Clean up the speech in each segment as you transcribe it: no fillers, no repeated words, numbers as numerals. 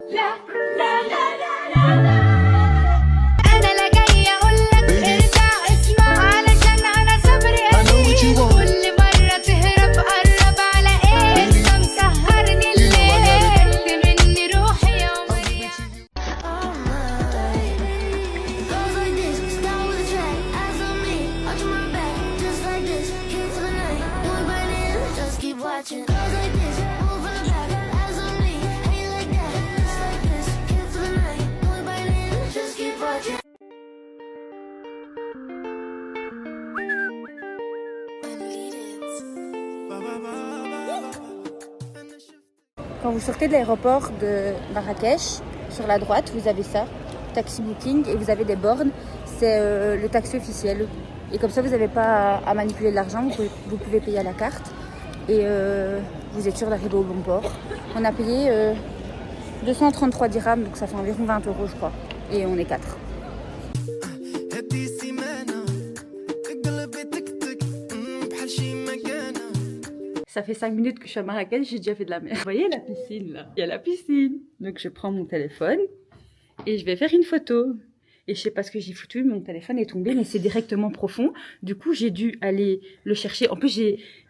انا لا جاي اقول لك ارجع اسمع علشان انا صبري قليل كل مره تهرب قرب على ايه انت مسهرني الليل مني روحي يا عمري Goes like this, start with a track, eyes on me, watch my back, just like this, here for the night, one burn in, just keep watching. Goes like this, move for the back, eyes on me, ain't like that, just like this, here for the night, one burn in, just keep watching. Quand vous sortez de l'aéroport de Marrakech, sur la droite, vous avez ça, taxi booking, et vous avez des bornes, c'est le taxi officiel. Et comme ça, vous n'avez pas à manipuler de l'argent, vous pouvez payer à la carte, et vous êtes sûr d'arriver au bon port. On a payé 233 dirhams, donc ça fait environ 20 € je crois, et on est 4. Ça fait 5 minutes que je suis à Marrakech, j'ai déjà fait de la mer. Vous voyez la piscine là? Il y a la piscine. Donc je prends mon téléphone et je vais faire une photo. Et je sais pas ce que j'ai foutu, mon téléphone est tombé, mais c'est directement profond. Du coup, j'ai dû aller le chercher. En plus,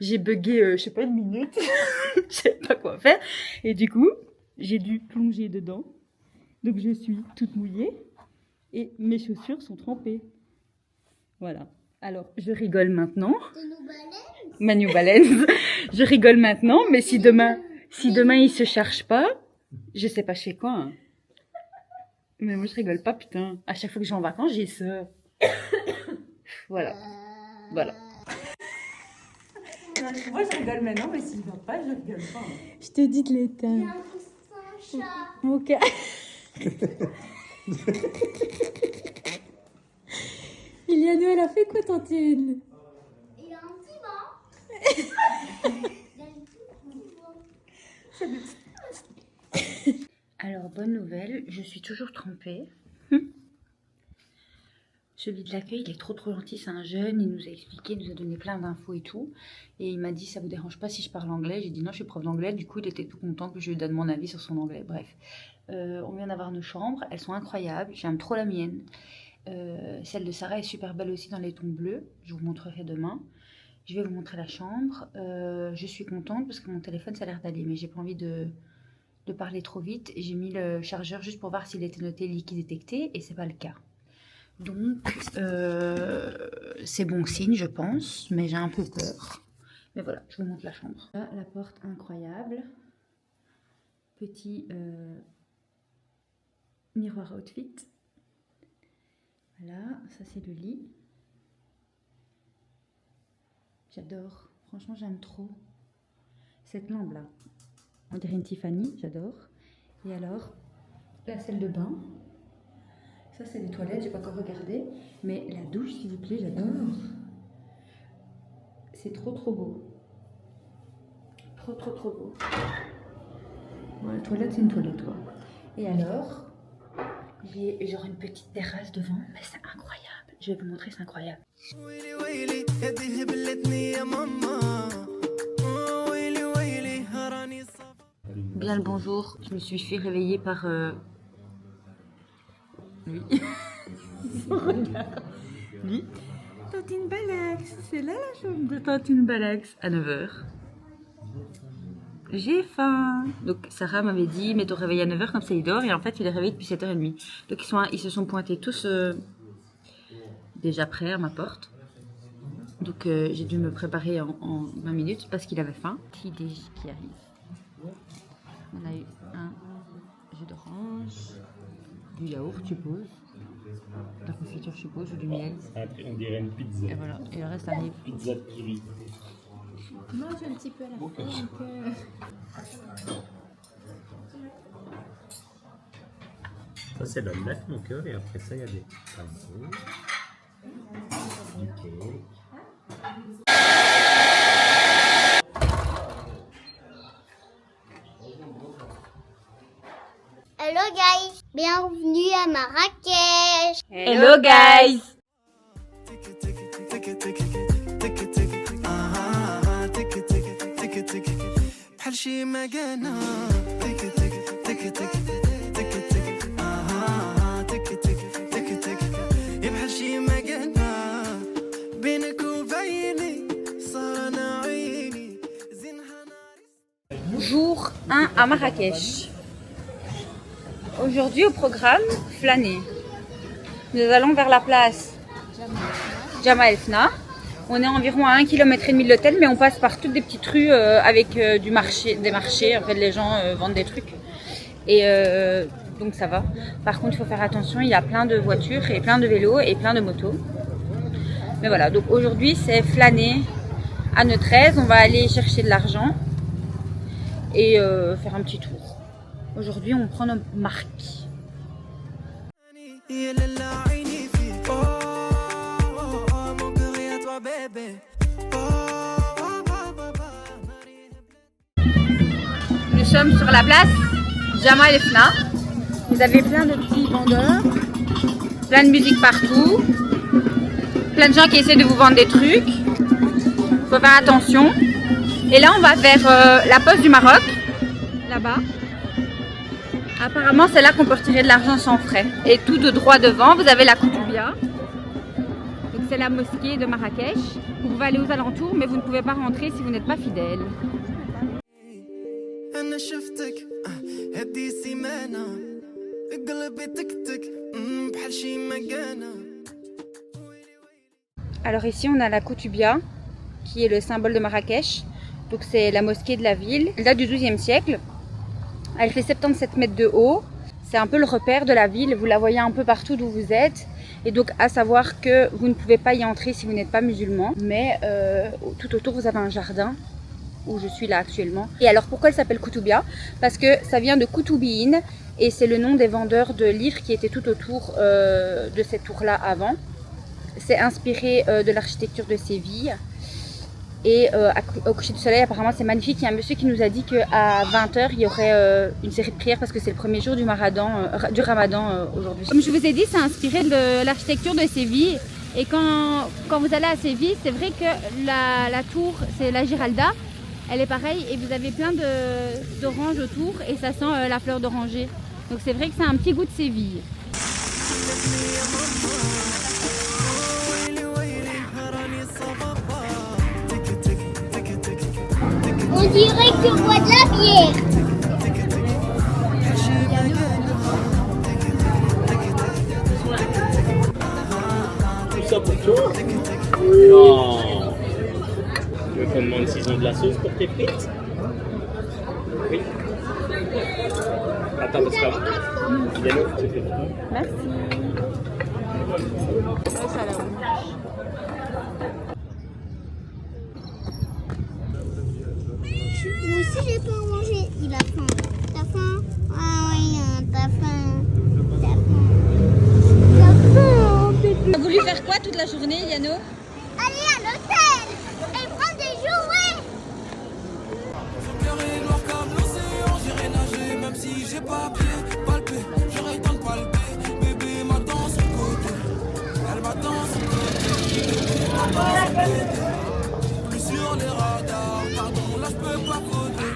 j'ai bugué, je sais pas, une minute. Je sais pas quoi faire. Et du coup, j'ai dû plonger dedans. Donc je suis toute mouillée et mes chaussures sont trempées. Voilà. Alors, je rigole maintenant. Ma New Balance. Je rigole maintenant, mais si demain il se charge pas, je sais pas je fais quoi. Hein. Mais moi je rigole pas, putain. À chaque fois que je vais en vacances, j'ai ça. Voilà. Voilà. Moi je rigole maintenant, mais s'il va pas, je rigole pas. Je te dis de l'éteindre. Ok. Iliano, elle a fait quoi, Tantine? Il a un petit banc. Alors, bonne nouvelle, je suis toujours trempée. Celui de l'accueil, il est trop gentil, c'est un jeune, il nous a expliqué, il nous a donné plein d'infos et tout. Et il m'a dit, ça vous dérange pas si je parle anglais? J'ai dit non, je suis prof d'anglais, du coup il était tout content que je lui donne mon avis sur son anglais. Bref, on vient d'avoir nos chambres, elles sont incroyables, j'aime trop la mienne. Celle de Sarah est super belle aussi dans les tons bleus, je vous montrerai demain. Je vais vous montrer la chambre, je suis contente parce que mon téléphone ça a l'air d'aller, mais j'ai pas envie de parler trop vite. J'ai mis le chargeur juste pour voir s'il était noté liquide détecté et c'est pas le cas. Donc c'est bon signe je pense, mais j'ai un peu peur. Mais voilà, je vous montre la chambre. Là, la porte incroyable, petit miroir outfit. Voilà, ça c'est le lit. J'adore, franchement j'aime trop cette lampe là. On dirait une Tiffany, j'adore. Et alors, la salle de bain. Ça c'est les toilettes, j'ai pas encore regardé. Mais la douche s'il vous plaît, j'adore. C'est trop beau. Trop beau. Bon, la toilette c'est une toilette quoi. Et alors, j'ai genre une petite terrasse devant, mais c'est incroyable. Je vais vous montrer, c'est incroyable. Bien le bonjour, je me suis fait réveiller par lui. Son regard. Lui. Tantine Balax, c'est là la chambre de Tantine Balax à 9h. J'ai faim. Donc Sarah m'avait dit, mets ton réveil à 9h comme ça il dort. Et en fait il est réveillé depuis 7h30. Donc ils se sont pointés tous déjà prêts à ma porte. Donc j'ai dû me préparer en 20 minutes parce qu'il avait faim. Petit déj qui arrive. On a eu un jus d'orange, du yaourt je suppose, de la confiture je suppose, ou du miel. On dirait une pizza. Et voilà, et le reste arrive. Pizza de kiwi. Mange un petit peu à la fin. Ça c'est l'omelette mon cœur et après ça il y a des pancakes, du cake. Hello guys, bienvenue à Marrakech. Hello guys! بحال شي مكانة à Marrakech. Aujourd'hui au programme, flâner. Nous allons vers la place Jemaa el-Fna. On est environ à 1,5 km de l'hôtel, mais on passe par toutes des petites rues avec des marchés. En fait, les gens vendent des trucs. Et donc ça va. Par contre, il faut faire attention, il y a plein de voitures et plein de vélos et plein de motos. Mais voilà, donc aujourd'hui c'est flâner à notre aise. On va aller chercher de l'argent et faire un petit tour. Aujourd'hui, on prend nos marques. Nous sommes sur la place Jemaa el-Fna. Vous avez plein de petits vendeurs, plein de musique partout, plein de gens qui essaient de vous vendre des trucs. Il faut faire attention. Et là, on va vers la poste du Maroc, là-bas. Apparemment, c'est là qu'on peut retirer de l'argent sans frais. Et tout de droit devant, vous avez la Koutoubia. Donc c'est la mosquée de Marrakech. Vous pouvez aller aux alentours, mais vous ne pouvez pas rentrer si vous n'êtes pas fidèle. Alors ici, on a la Koutoubia, qui est le symbole de Marrakech. Donc c'est la mosquée de la ville. Elle date du XIIe siècle. Elle fait 77 mètres de haut. C'est un peu le repère de la ville. Vous la voyez un peu partout d'où vous êtes. Et donc à savoir que vous ne pouvez pas y entrer si vous n'êtes pas musulman. Mais tout autour, vous avez un jardin où je suis là actuellement. Et alors pourquoi elle s'appelle Koutoubia? Parce que ça vient de Koutoubine. Et c'est le nom des vendeurs de livres qui étaient tout autour de cette tour-là avant. C'est inspiré de l'architecture de Séville. Et au coucher du soleil, apparemment c'est magnifique. Il y a un monsieur qui nous a dit qu'à 20h il y aurait une série de prières parce que c'est le premier jour du Ramadan aujourd'hui. Comme je vous ai dit, c'est inspiré de l'architecture de Séville. Et quand vous allez à Séville, c'est vrai que la tour, c'est la Giralda, elle est pareille et vous avez plein d'oranges autour et ça sent la fleur d'oranger. Donc c'est vrai que c'est un petit goût de Séville. On dirait que tu bois de la bière. Tout ça pour toi? Non. Tu veux qu'on demande s'ils ont de la sauce pour tes frites? Oui. Attends, parce que il y a l'autre, tu fais. Merci. Oh, ça a l'air bon. Moi aussi j'ai pas mangé. Il a faim. T'as faim? Ah oui, t'as faim. T'as faim. T'as faim, bébé. Tu as voulu faire quoi toute la journée, Yano? Aller à l'hôtel et prendre des jouets. J'irai nager même si j'ai pas pied, palpé, j'irai tant palper. Bébé m'attend sur le côté, elle m'attend sur le côté. Plus sur les radars, pardon, là je peux pas voter.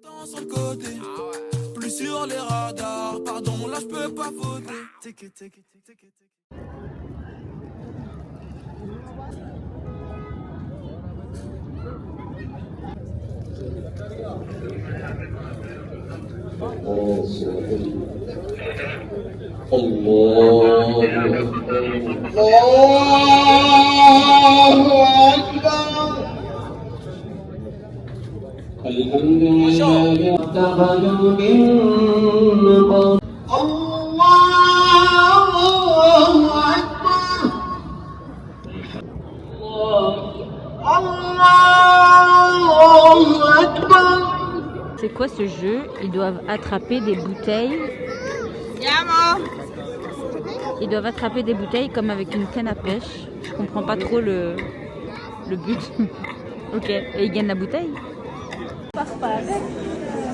Attends sur le côté, plus sur les radars, pardon, là je peux pas voter. الحمد لله اتخذوا من قبل الله أكبر الله أكبر. C'est quoi ce jeu? Ils doivent attraper des bouteilles. Ils doivent attraper des bouteilles comme avec une canne à pêche. Je comprends pas trop le but. Ok, et ils gagnent la bouteille?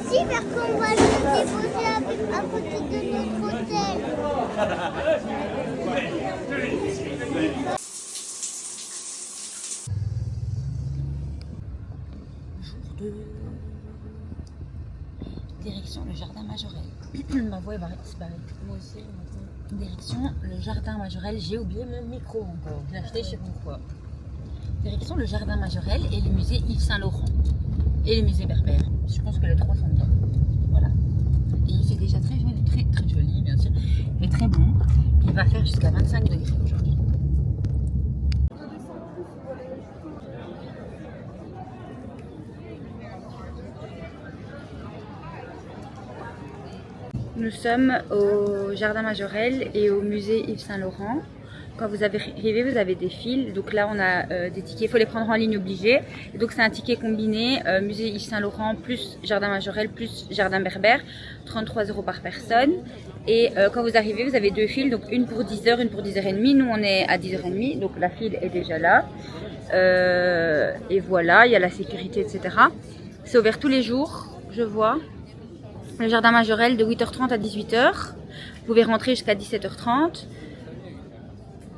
Si, parce qu'on va le déposer à côté de notre hôtel. Jour 2. Direction le jardin Majorel. Ma voix est barrée. Moi aussi. Direction le jardin Majorel. J'ai oublié mon micro encore. Je l'ai acheté, je sais pas pourquoi. Direction le jardin Majorel et le musée Yves Saint-Laurent. Et le musée Berbère. Je pense que les trois sont dedans. Voilà. Et il fait déjà très joli, très joli bien sûr. Mais très bon. Il va faire jusqu'à 25 degrés aujourd'hui. Nous sommes au jardin Majorel et au musée Yves Saint-Laurent. Quand vous arrivez, vous avez des files. Donc là, on a des tickets. Il faut les prendre en ligne obligé. Et donc c'est un ticket combiné musée Yves Saint-Laurent plus jardin Majorel plus jardin Berbère. 33 € par personne. Et quand vous arrivez, vous avez deux files. Donc une pour 10h, une pour 10h30. Nous, on est à 10h30. Donc la file est déjà là. Et voilà, il y a la sécurité, etc. C'est ouvert tous les jours, je vois. Le jardin Majorel de 8h30 à 18h. Vous pouvez rentrer jusqu'à 17h30.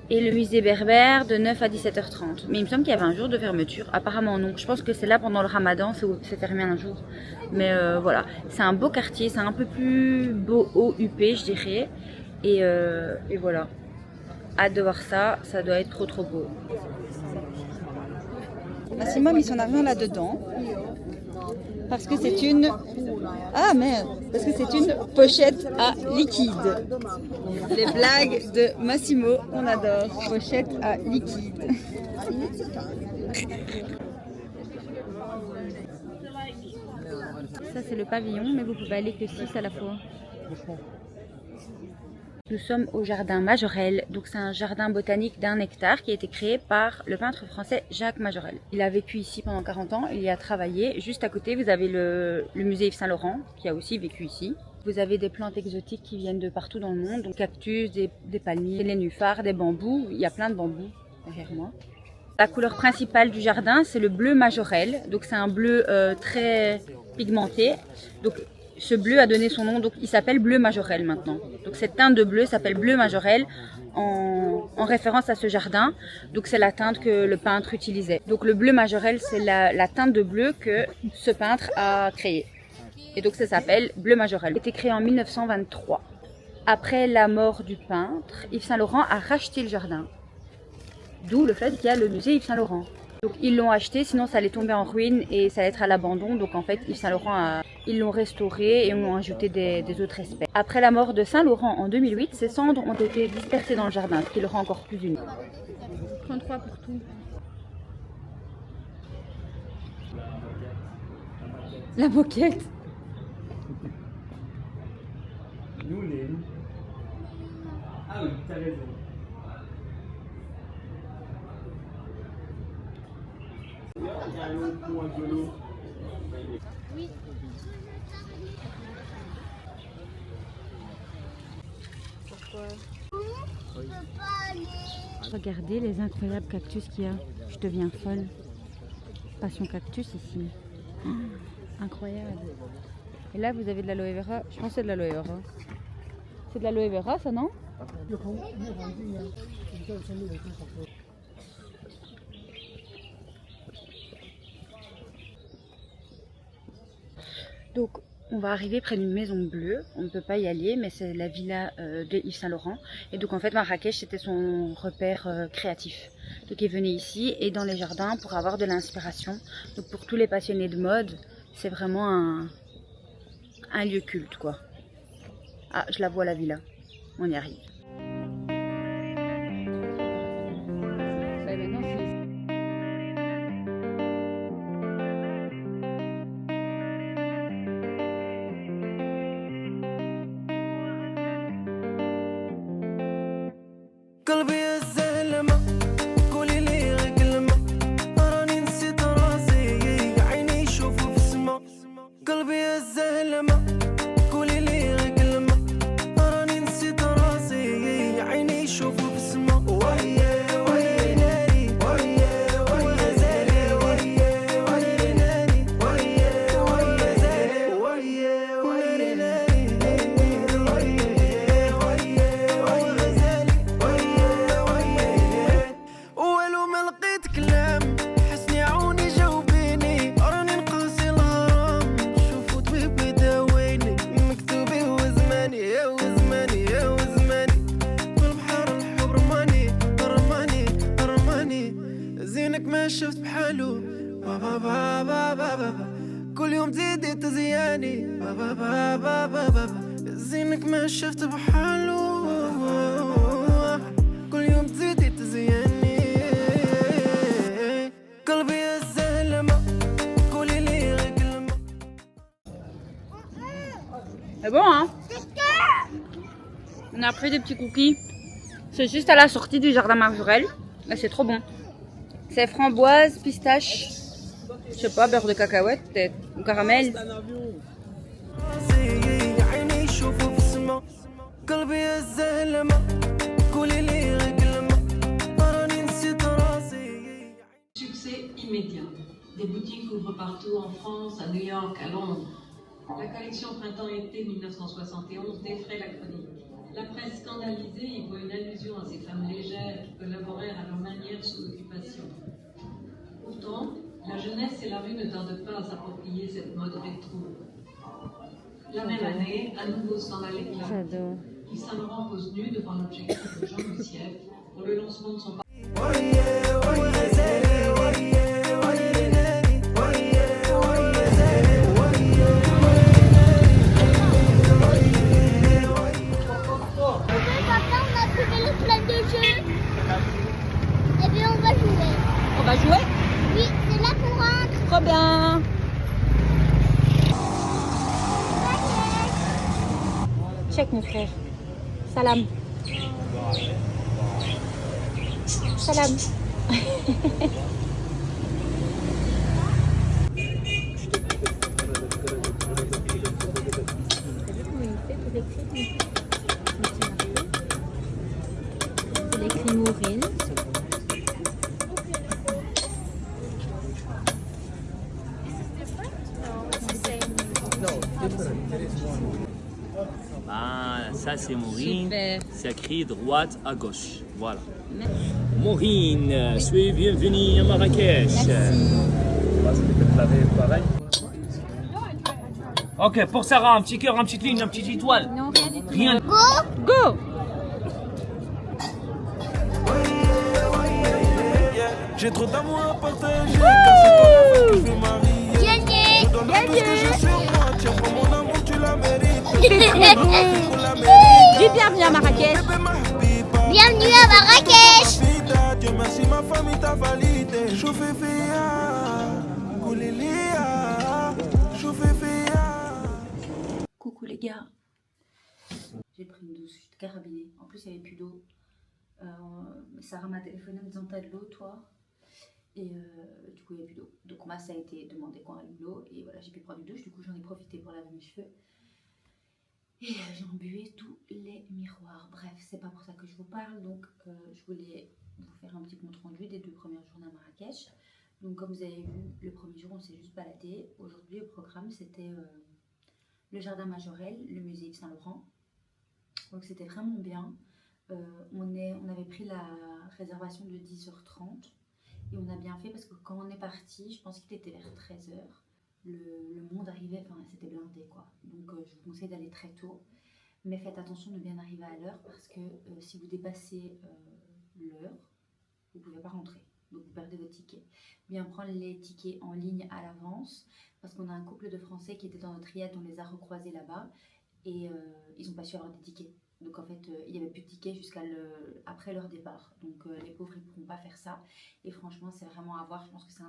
Et le musée Berbère de 9 à 17h30. Mais il me semble qu'il y avait un jour de fermeture. Apparemment non. Je pense que c'est là pendant le ramadan, c'est fermé un jour. Mais voilà. C'est un beau quartier. C'est un peu plus beau, haut, huppé, je dirais. Et voilà. Hâte de voir ça. Ça doit être trop beau. Massimo a mis son argent là-dedans. Parce que c'est une... Ah merde! Parce que c'est une pochette à liquide. Les blagues de Massimo, on adore. Pochette à liquide. Ça c'est le pavillon, mais vous pouvez aller que 6 à la fois. Nous sommes au jardin Majorel, donc c'est un jardin botanique d'1 hectare qui a été créé par le peintre français Jacques Majorel. Il a vécu ici pendant 40 ans, il y a travaillé. Juste à côté, vous avez le musée Yves Saint-Laurent qui a aussi vécu ici. Vous avez des plantes exotiques qui viennent de partout dans le monde, donc cactus, des palmiers, des nénuphars, des bambous. Il y a plein de bambous derrière moi. La couleur principale du jardin, c'est le bleu Majorel, donc c'est un bleu très pigmenté. Donc, ce bleu a donné son nom, donc il s'appelle bleu Majorel maintenant. Donc cette teinte de bleu s'appelle bleu Majorel en référence à ce jardin. Donc c'est la teinte que le peintre utilisait. Donc le bleu Majorel, c'est la teinte de bleu que ce peintre a créée. Et donc ça s'appelle bleu Majorel. Il a été créé en 1923. Après la mort du peintre, Yves Saint-Laurent a racheté le jardin. D'où le fait qu'il y a le musée Yves Saint-Laurent. Donc ils l'ont acheté, sinon ça allait tomber en ruine et ça allait être à l'abandon. Donc en fait, Yves Saint-Laurent, ils l'ont restauré et ont ajouté des autres espèces. Après la mort de Saint-Laurent en 2008, ses cendres ont été dispersées dans le jardin, ce qui le rend encore plus unique. 33 pour tout. La moquette. Nous, les loups. Ah oui, t'as raison. Il y a un autre point de l'eau. Regardez les incroyables cactus qu'il y a. Je deviens folle. Passion cactus ici. Oh, incroyable. Et là, vous avez de l'aloe vera. Je pense que c'est de l'aloe vera. C'est de l'aloe vera, ça, non? Donc, on va arriver près d'une maison bleue. On ne peut pas y aller, mais c'est la villa de Yves Saint-Laurent. Et donc, en fait, Marrakech, c'était son repère créatif. Donc, il venait ici et dans les jardins pour avoir de l'inspiration. Donc, pour tous les passionnés de mode, c'est vraiment un lieu culte, quoi. Ah, je la vois, la villa. On y arrive. قلبي الزلمة قولي لي غير كلمة راني نسيت راسي عيني يشوفوا في السما قلبي الزلمة قولي لي غير كلمة راني نسيت راسي بابا بابا بابا كل يوم تزيدي تزياني بابا بابا بابا زينك ما شفت بحاله كل يوم تزيدي تزياني قلبي الزلمة قولي لي غير كلمة. C'est bon, hein? On a pris des petits cookies. C'est juste à la sortie du jardin Marjorel. Là, c'est trop bon. C'est framboise, pistache, je sais pas, beurre de cacahuète, peut-être, ou caramel. عيني يشوفوا في السما قلبي الزلمة قولي لي غير كلمة راني نسيت راسي. Succès immédiat. Des boutiques ouvrent partout en France, à New York, à Londres. La collection printemps-été 1971 défraie la chronique. La presse scandalisée y voit une allusion à ces femmes légères qui collaborèrent à leur manière sous l'occupation. Pourtant, la jeunesse et la rue ne tardent pas à s'approprier cette mode rétro. La même année, un nouveau scandale éclate. J'adore. Yves Saint Laurent pose nu devant l'objectif de Jean Loussièvre pour le lancement de son Papa, on a trouvé le plan de jeu. Et bien, on va jouer. On va jouer? Oui, c'est là qu'on rentre. Trop bien. Check mon frère. Salam. Salam. C'est l'écrit Maureen. Ah, ça c'est Maureen. Super. C'est écrit droite à gauche. Voilà. Maureen, soyez bienvenue à Marrakech. Ok, pour Sarah, un petit cœur, une petite ligne, une petite étoile. Non, rien du tout. Rien. Go! J'ai trop d'amour à partager car c'est toi la femme qui fait ma vie. Gagné. Je donne tout ce que j'ai sur moi. Tiens, prends mon amour, tu la mérites. Dis bienvenue à Marrakech. Bienvenue à Marrakech. Dieu merci, ma famille t'a validé. Chauffez Féa, Goulélia, chauffez Féa. Coucou les gars. J'ai pris une douche, je suis carabinée. En plus, il n'y avait plus d'eau. Sarah m'a téléphoné en me disant t'as de l'eau toi. Et du coup, il n'y avait plus d'eau. Donc, moi, ça a été demandé qu'on allume l'eau. Et voilà, j'ai pu prendre une douche. Du coup, j'en ai profité pour laver mes cheveux. Et j'ai embué tous les miroirs. Bref, c'est pas pour ça que je vous parle. Donc, je voulais vous faire un petit compte rendu des 2 premières journées à Marrakech. Donc, comme vous avez vu, le premier jour, on s'est juste baladé. Aujourd'hui, le programme, c'était le jardin Majorel, le musée Yves Saint Laurent. Donc, c'était vraiment bien. On avait pris la réservation de 10h30 et on a bien fait parce que quand on est parti, je pense qu'il était vers 13h, le monde arrivait, enfin c'était blindé quoi. Donc je vous conseille d'aller très tôt, mais faites attention de bien arriver à l'heure parce que si vous dépassez l'heure, vous ne pouvez pas rentrer. Donc vous perdez votre ticket. Bien prendre les tickets en ligne à l'avance parce qu'on a un couple de Français qui était dans notre riad, on les a recroisés là-bas et ils n'ont pas su avoir des tickets. Donc en fait, il n'y avait plus de tickets après leur départ. Donc les pauvres, ils ne pourront pas faire ça. Et franchement, c'est vraiment à voir. Je pense que c'est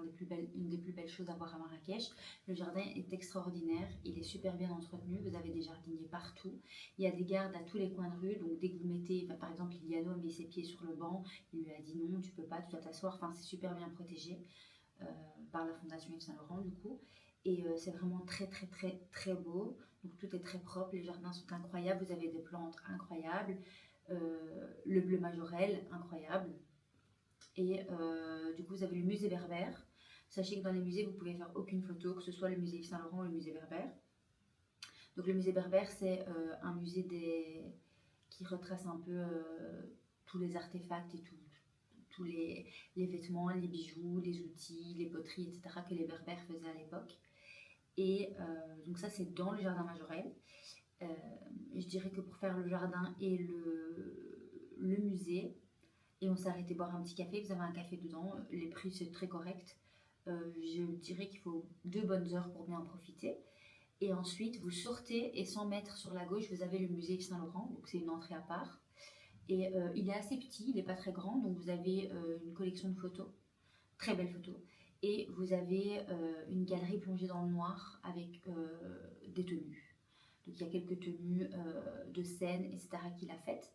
une des plus belles choses à voir à Marrakech. Le jardin est extraordinaire. Il est super bien entretenu. Vous avez des jardiniers partout. Il y a des gardes à tous les coins de rue. Donc dès que vous mettez, par exemple, Liliano a mis ses pieds sur le banc. Il lui a dit non, tu peux pas, tu dois t'asseoir. Enfin, c'est super bien protégé par la Fondation Yves Saint Laurent du coup. Et c'est vraiment très très très très beau. Donc tout est très propre, les jardins sont incroyables, vous avez des plantes incroyables, le bleu Majorel, incroyable. Et du coup vous avez le musée Berbère. Sachez que dans les musées vous pouvez faire aucune photo, que ce soit le musée Yves Saint Laurent ou le musée Berbère. Donc le musée Berbère c'est un musée qui retrace un peu tous les artefacts et tous les vêtements, les bijoux, les outils, les poteries, etc. que les Berbères faisaient à l'époque. Et donc ça c'est dans le jardin Majorel. Je dirais que pour faire le jardin et le musée, et on s'est arrêté boire un petit café, vous avez un café dedans, les prix c'est très correct. je dirais qu'il faut 2 bonnes heures pour bien en profiter. Et ensuite, vous sortez et 100 mètres sur la gauche, vous avez le musée Yves Saint Laurent. Donc c'est une entrée à part. Et il est assez petit, il n'est pas très grand. Donc vous avez une collection de photos, très belles photos. Et vous avez une galerie plongée dans le noir avec des tenues. Donc il y a quelques tenues de scène, etc. qu'il a faites.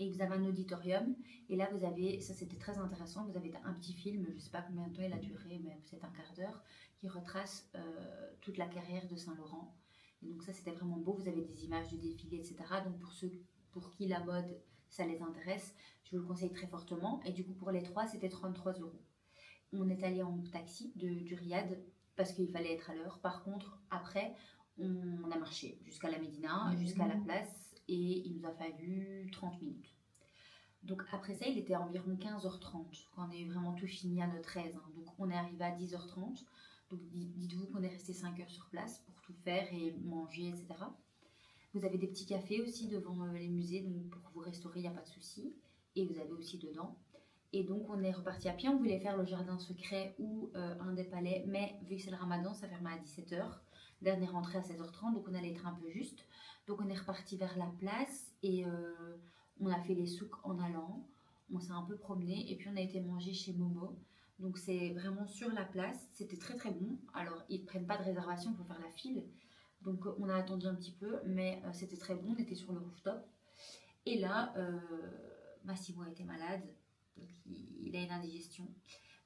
Et vous avez un auditorium. Et là, vous avez, ça c'était très intéressant, vous avez un petit film, je ne sais pas combien de temps il a duré, mais c'est un quart d'heure, qui retrace toute la carrière de Saint-Laurent. Et donc ça, c'était vraiment beau. Vous avez des images du défilé, etc. Donc pour ceux pour qui la mode, ça les intéresse, je vous le conseille très fortement. Et du coup, pour les 3, c'était 33 €. On est allé en taxi du Riad parce qu'il fallait être à l'heure. Par contre, après, on a marché jusqu'à la Médina, jusqu'à la place. Et il nous a fallu 30 minutes. Donc après ça, il était environ 15h30 quand on a eu vraiment tout fini à notre aise. Hein. Donc on est arrivé à 10h30. Donc dites-vous qu'on est resté 5 heures sur place pour tout faire et manger, etc. Vous avez des petits cafés aussi devant les musées, donc pour vous restaurer, il n'y a pas de souci. Et vous avez aussi dedans. Et donc on est reparti à pied. On voulait faire le jardin secret ou un des palais, mais vu que c'est le ramadan, ça fermait à 17h. Dernière entrée à 16h30, donc on allait être un peu juste. Donc on est reparti vers la place et on a fait les souks en allant. On s'est un peu promené et puis on a été manger chez Momo. Donc c'est vraiment sur la place. C'était très très bon. Alors ils ne prennent pas de réservation pour faire la file. Donc on a attendu un petit peu, mais c'était très bon. On était sur le rooftop. Et là, Massimo a été malade. Donc il a une indigestion.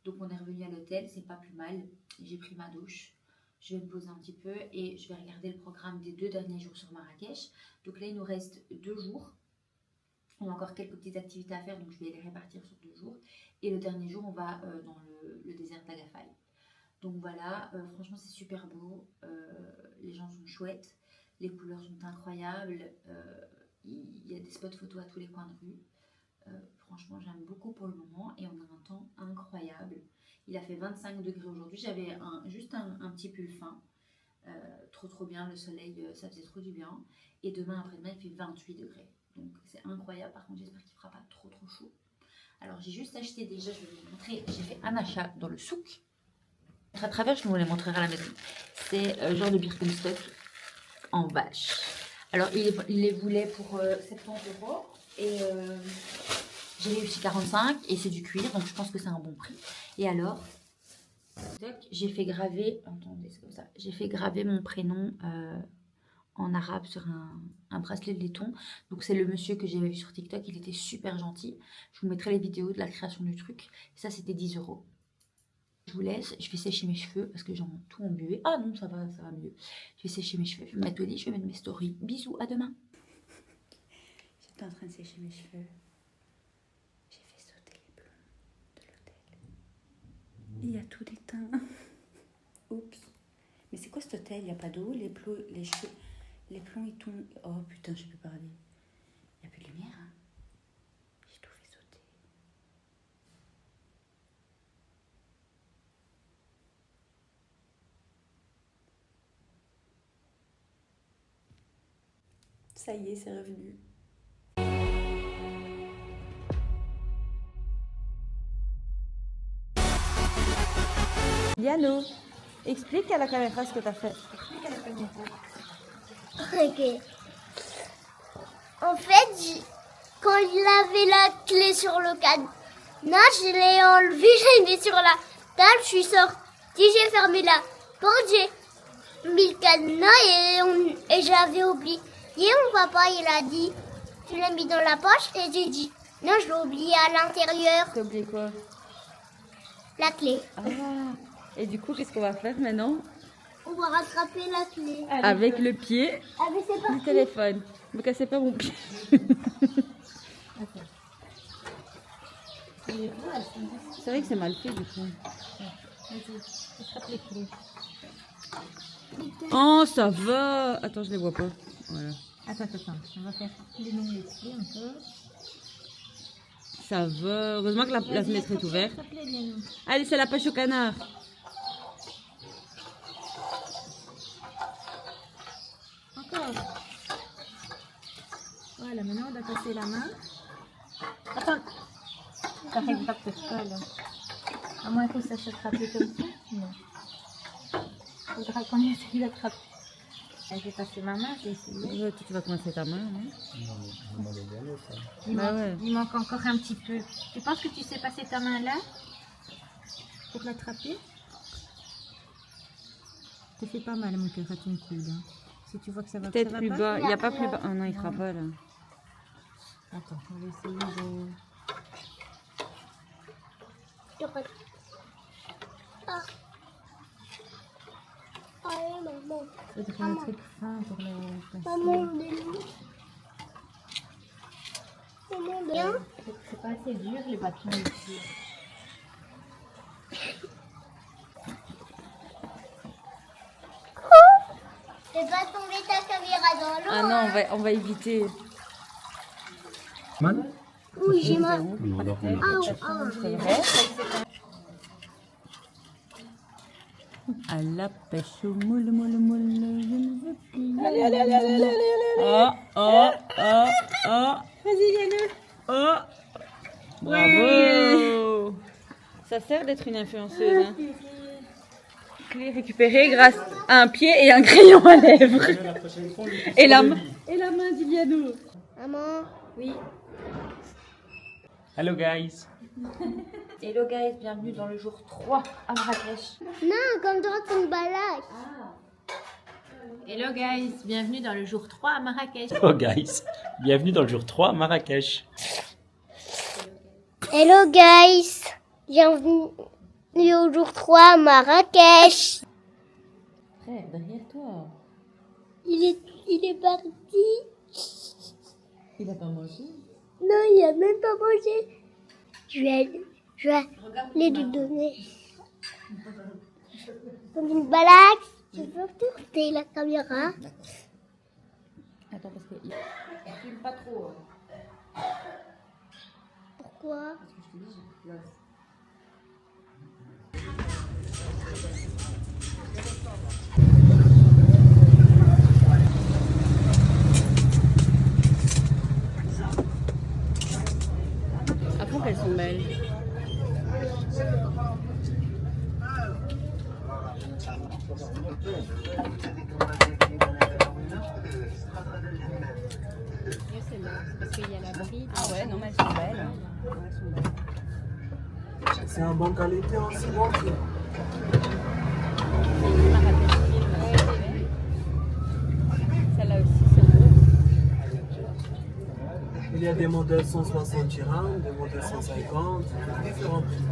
Donc on est revenu à l'hôtel. C'est pas plus mal. J'ai pris ma douche. Je vais me poser un petit peu et je vais regarder le programme des 2 derniers jours sur Marrakech. Donc là, il nous reste 2 jours. On a encore quelques petites activités à faire, donc je vais les répartir sur 2 jours. Et le dernier jour, on va dans le désert d'Agafay. Donc voilà, franchement, c'est super beau. Les gens sont chouettes. Les couleurs sont incroyables. Il y a des spots photos à tous les coins de rue. Franchement, j'aime beaucoup pour le moment et on a un temps incroyable. Il a fait 25 degrés aujourd'hui. J'avais juste un petit pull fin. Trop bien. Le soleil, ça faisait trop du bien. Et demain, après-demain, il fait 28 degrés. Donc, c'est incroyable. Par contre, j'espère qu'il ne fera pas trop chaud. Alors, j'ai juste acheté déjà, je vais vous montrer. J'ai fait un achat dans le souk. À travers, je vous les montrerai à la maison. C'est genre de Birkenstock en vache. Alors, il les voulait pour 70 €. Et j'ai réussi 45 et c'est du cuir, donc je pense que c'est un bon prix. Et alors, j'ai fait graver, attendez, c'est comme ça, j'ai fait graver mon prénom en arabe sur un bracelet de laiton. Donc c'est le monsieur que j'avais vu sur TikTok, il était super gentil. Je vous mettrai les vidéos de la création du truc. Et ça, c'était 10 €. Je vous laisse, je vais sécher mes cheveux parce que j'ai tout embué. Ah non, ça va mieux. Je vais sécher mes cheveux, je vais me mettre au lit, je vais mettre mes stories. Bisous, à demain. J'étais en train de sécher mes cheveux. Il y a tout d'éteint. Oups. Mais c'est quoi cet hôtel? Il n'y a pas d'eau, les plombs, ils tombent. Oh putain, je peux parler. Il n'y a plus de lumière. Hein. J'ai tout fait sauter. Ça y est, c'est revenu. Diano, explique à la caméra ce que tu as fait. Ok. En fait, quand il avait la clé sur le cadenas, je l'ai enlevé, j'ai mis sur la table, je suis sortie, j'ai fermé la porte, j'ai mis le cadenas et j'avais oublié. Mon papa, il a dit, tu l'as mis dans la poche et j'ai dit, non, je l'ai oublié à l'intérieur. T'as oublié quoi? La clé. Ah. Et du coup, qu'est-ce qu'on va faire maintenant? On va rattraper la clé. Avec le pied Ah, mais c'est du parti. téléphone. Ne me cassez pas mon pied. C'est vrai que c'est mal fait du coup. Oh, ça va. Attends, je les vois pas. Voilà. Attends, on va faire les noms les pieds un peu. Ça va. Heureusement que la fenêtre est ouverte. Attrape-les bien, nous. Allez, c'est la pêche au canard. Encore. Voilà, maintenant on doit passer la main. Attends. Ça fait pas que c'est là. À moins que ça se attrape comme ça. Non. Faudra qu'on essaye d'attraper. J'ai passé ma main, j'ai essayé. Ouais, toi, tu vas commencer ta main, non? Il manque encore un petit peu. Tu penses que tu sais passer ta main là pour l'attraper? Ça fait pas mal, mon cœur, à ton coude. Hein. Si tu vois que ça va, Peut-être ça va plus pas. bas. Il n'y a pas plus bas. Ah non, il ne sera pas là. Attends, on va essayer de... Ah. Allez, maman. Faudrait un truc fin pour le Maman, passer. maman, bien. C'est pas assez dur, les bâtons ici. Fais pas tomber ta caméra dans l'eau. Ah non, on va éviter. Oui, j'ai mal. C'est vrai? À la pêche au moule, moule, moule, je ne veux plus. Allez, allez, allez, allez, allez, allez. Oh, oh, oh, oh. Vas-y, Yannou. Oh. Bravo. Ça sert d'être une influenceuse. Hein. Clé récupérée grâce à un pied et un crayon à lèvres. Et la main d'Iliano. Maman. Oui. Hello guys. Hello guys, bienvenue dans le jour 3 à Marrakech. Non, comme toi, tu me balades. Hello guys, bienvenue dans le jour 3 à Marrakech. Hello guys. Bienvenue dans le jour 3 à Marrakech. Hello, guys. Bienvenue au jour 3 à Marrakech. Frère, derrière toi. Il est parti. Il a pas mangé. Non, il a même pas mangé. Je vais aller lui donner. Comme une balade. Tu peux tourner la caméra. Attends, parce qu'il filme pas trop. Pourquoi? À fond qu'elles sont belles. Parce qu'il y a la bride. Ah ouais, non, mais elles sont belles. Ouais, elles sont belles. C'est en bonne qualité aussi, bon. Celle-là aussi, c'est beau. Il y a des modèles 160 dirhams, des modèles 150, différents prix.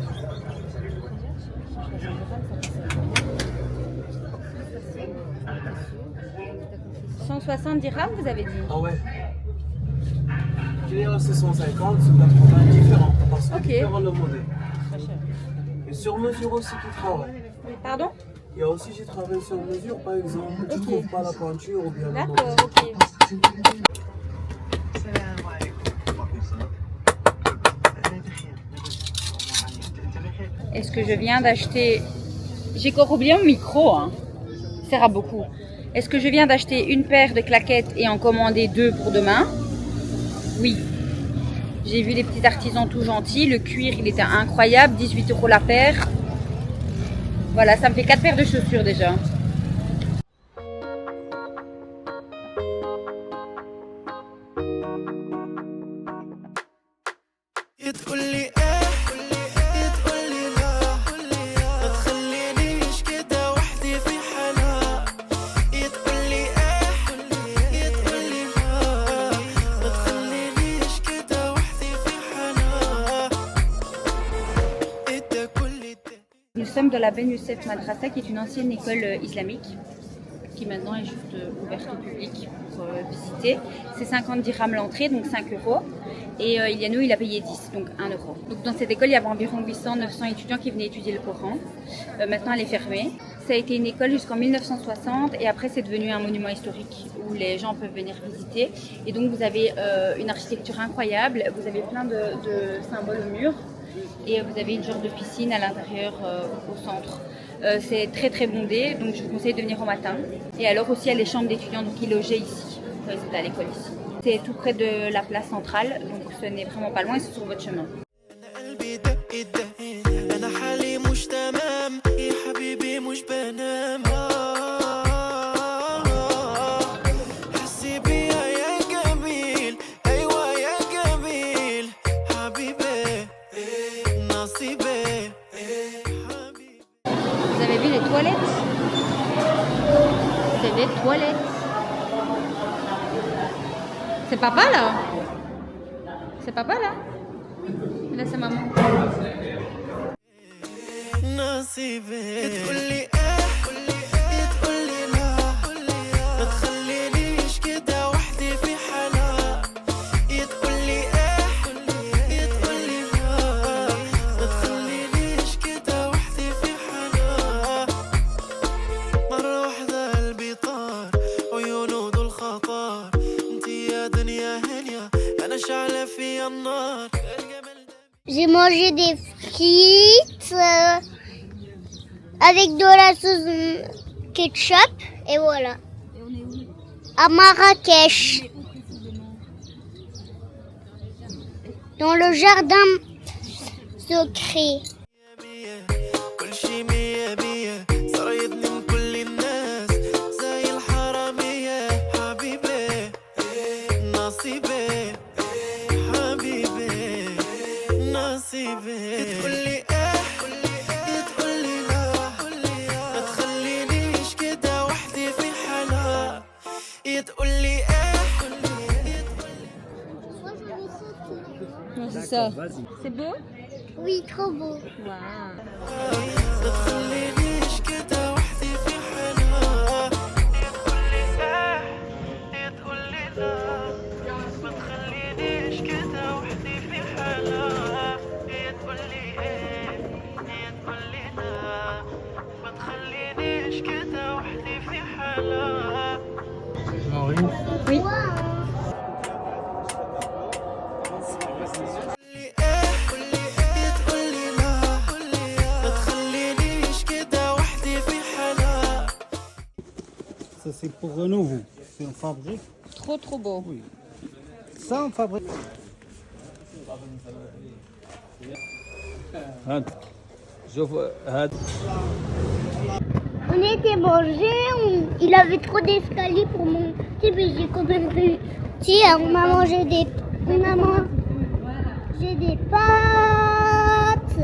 160 dirhams, vous avez dit? Ah ouais. Il y a aussi 150, c'est 80 différents, parce que Ok. différent le modèle. Très cher. Et sur mesure aussi qui travaille. Pardon? Il y a aussi, j'ai travaillé sur mesure, par exemple, tu ne trouves pas la pointure ou bien le nom. D'accord, ok. Est-ce que je viens d'acheter... J'ai encore oublié mon micro, hein. Ça sert à beaucoup. Est-ce que je viens d'acheter une paire de claquettes et en commander 2 pour demain? Oui. J'ai vu les petits artisans tout gentils. Le cuir, il était incroyable. 18 € la paire. Voilà, ça me fait 4 paires de chaussures déjà. Nous sommes dans la Ben Youssef Madrasa, qui est une ancienne école islamique, qui maintenant est juste ouverte au public pour visiter. C'est 50 dirhams l'entrée, donc 5 €. Et Iliano, il a payé 10, donc 1 €. Donc dans cette école, il y avait environ 800-900 étudiants qui venaient étudier le Coran. Maintenant, elle est fermée. Ça a été une école jusqu'en 1960 et après, c'est devenu un monument historique où les gens peuvent venir visiter. Et donc, vous avez une architecture incroyable. Vous avez plein de symboles au mur. Et vous avez une genre de piscine à l'intérieur au centre. C'est très très bondé, donc je vous conseille de venir au matin. Et alors aussi, il y a les chambres d'étudiants qui logeaient ici, quand ils étaient à l'école ici. C'est tout près de la place centrale, donc ce n'est vraiment pas loin, c'est sur votre chemin. C'est papa là? C'est papa là? Là c'est maman. نصيبي تقولي ايه تقولي لا ما تخلينيش كده وحدي في حالها تقولي ايه تقولي لا ما تخلينيش كده وحدي في حالها مرة واحدة قلبي طار عيونه ذو الخطر انتي يا دنيا هنيا انا شعلة في النار. J'ai mangé des frites avec de la sauce ketchup et voilà. À Marrakech. Dans le jardin secret. كل شي مية مية صايدني من كل الناس زي الحرامية حبيبي نصيبي حبيبي نصيبي تقولي ايه تقولي لا ما تخلينيش كده وحدي في حالها تقولي C'est ça. C'est beau? Oui, trop beau. Waouh. ما تخلينيش كده وحدي في حالها تقولي تقولي لا ما تخلينيش كده وحدي في حالها تقولي تقولي لا ما تخلينيش كده وحدي في حالها. Oui. Ça c'est pour Renault, vous. C'est en fabrique. Trop beau. Oui. Ça en fabrique. On était mangé, il avait trop d'escaliers pour monter, mais j'ai quand même réussi. On a mangé des pâtes.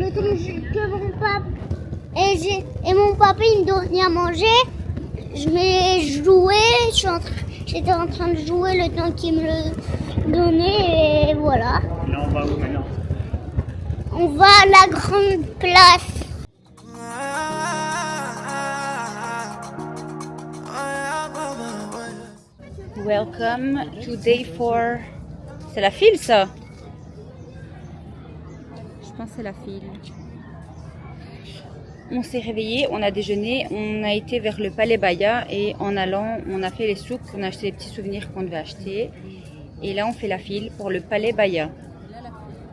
Le truc que mon papa et mon papa il me donnait à manger. Je m'ai joué, j'étais en train de jouer le temps qu'il me le donnait et voilà. Là, on va où maintenant? On va à la grande place. Welcome to day 4. C'est la file ça? Je pense que c'est la file. On s'est réveillé, on a déjeuné, on a été vers le Palais Baya et en allant, on a fait les souks, on a acheté les petits souvenirs qu'on devait acheter. Et là, on fait la file pour le Palais Baya.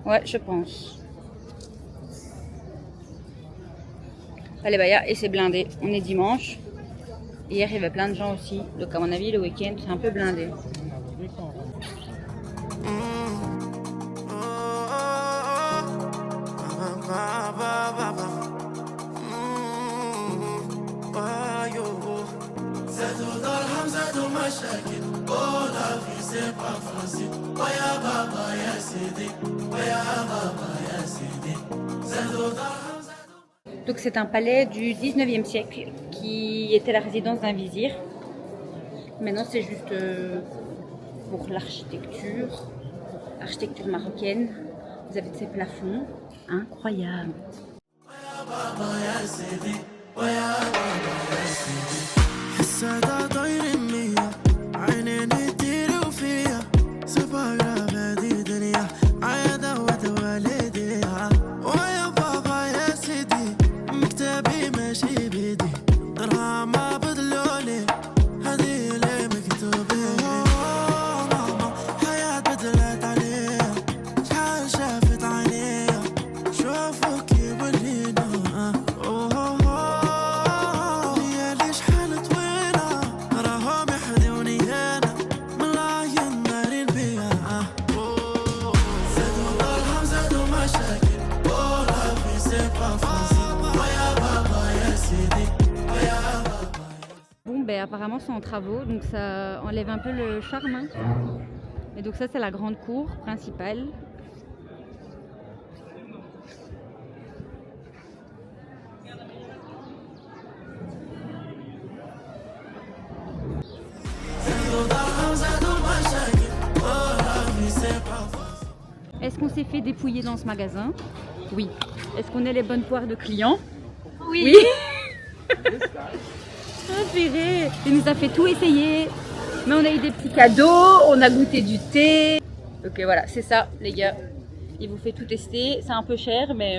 Ouais, je pense. Palais Baya et c'est blindé. On est dimanche. Hier, il y avait plein de gens aussi. Donc, à mon avis, le week-end, c'est un peu blindé. Donc c'est un palais du 19e siècle qui était la résidence d'un vizir. Maintenant c'est juste pour l'architecture marocaine. Vous avez ces plafonds incroyables. Apparemment c'est en travaux, donc ça enlève un peu le charme. Hein. Et donc ça c'est la grande cour principale. Est-ce qu'on s'est fait dépouiller dans ce magasin? Oui. Est-ce qu'on est les bonnes poires de clients? Oui. Inspiré. Il nous a fait tout essayer. Mais on a eu des petits cadeaux, on a goûté du thé. Ok, voilà, c'est ça, les gars. Il vous fait tout tester. C'est un peu cher, mais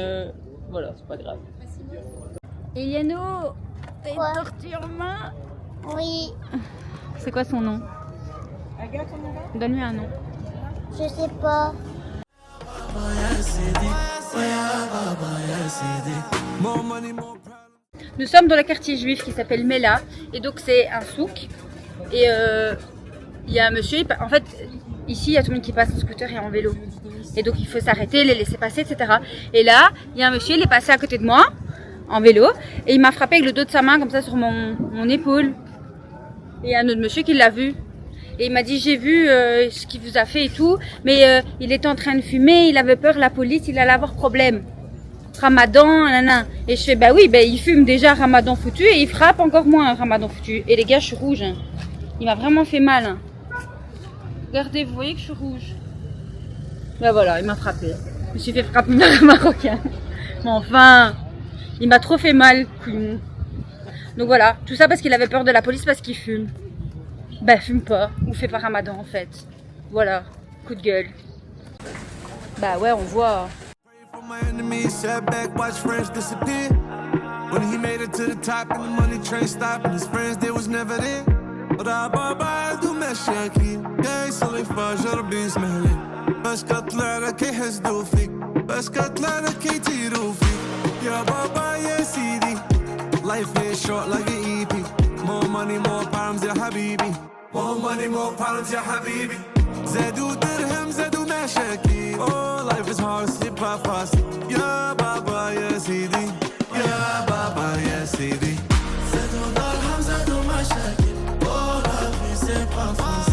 voilà, c'est pas grave. Eliano, t'as une Quoi? tortue en main? Oui, C'est quoi son nom? Donne-lui un nom. je sais pas. Nous sommes dans le quartier juif qui s'appelle Mela. Et donc c'est un souk. Et il y a un monsieur, en fait, ici il y a tout le monde qui passe en scooter et en vélo. Et donc il faut s'arrêter, les laisser passer, etc. Et là, il y a un monsieur, il est passé à côté de moi, en vélo. Et il m'a frappé avec le dos de sa main comme ça sur mon épaule. Et il y a un autre monsieur qui l'a vu. Et il m'a dit, j'ai vu ce qu'il vous a fait et tout. Mais il était en train de fumer, il avait peur, la police, il allait avoir problème. Ramadan, nanana. Et je fais, bah oui, bah, il fume déjà Ramadan foutu et il frappe encore moins Ramadan foutu. Et les gars, je suis rouge. Hein. Il m'a vraiment fait mal. Hein. Regardez, vous voyez que je suis rouge. Bah voilà, il m'a frappé. Je me suis fait frapper par un marocain. Mais enfin, il m'a trop fait mal. Donc voilà, tout ça parce qu'il avait peur de la police parce qu'il fume. Bah fume pas, ou fais pas Ramadan en fait. Voilà, coup de gueule. Bah ouais, on voit. My enemies sat back, watch friends disappear. When he made it to the top and the money train stopped, and his friends they was never there. But I baba do مشاكل جاي صلي فجر بيسمهلي بس كطلع كي حسدوا فيك بس كطلع كي تيروا فيك يا بابا يا سيدي life is short like an EP more money more problems يا حبيبي more money more problems يا حبيبي زادوا درهم زادوا مشاكل oh life is hard c'est pas facile يا بابا يا سيدي يا بابا يا سيدي زادوا درهم زادوا مشاكل oh life is pas facile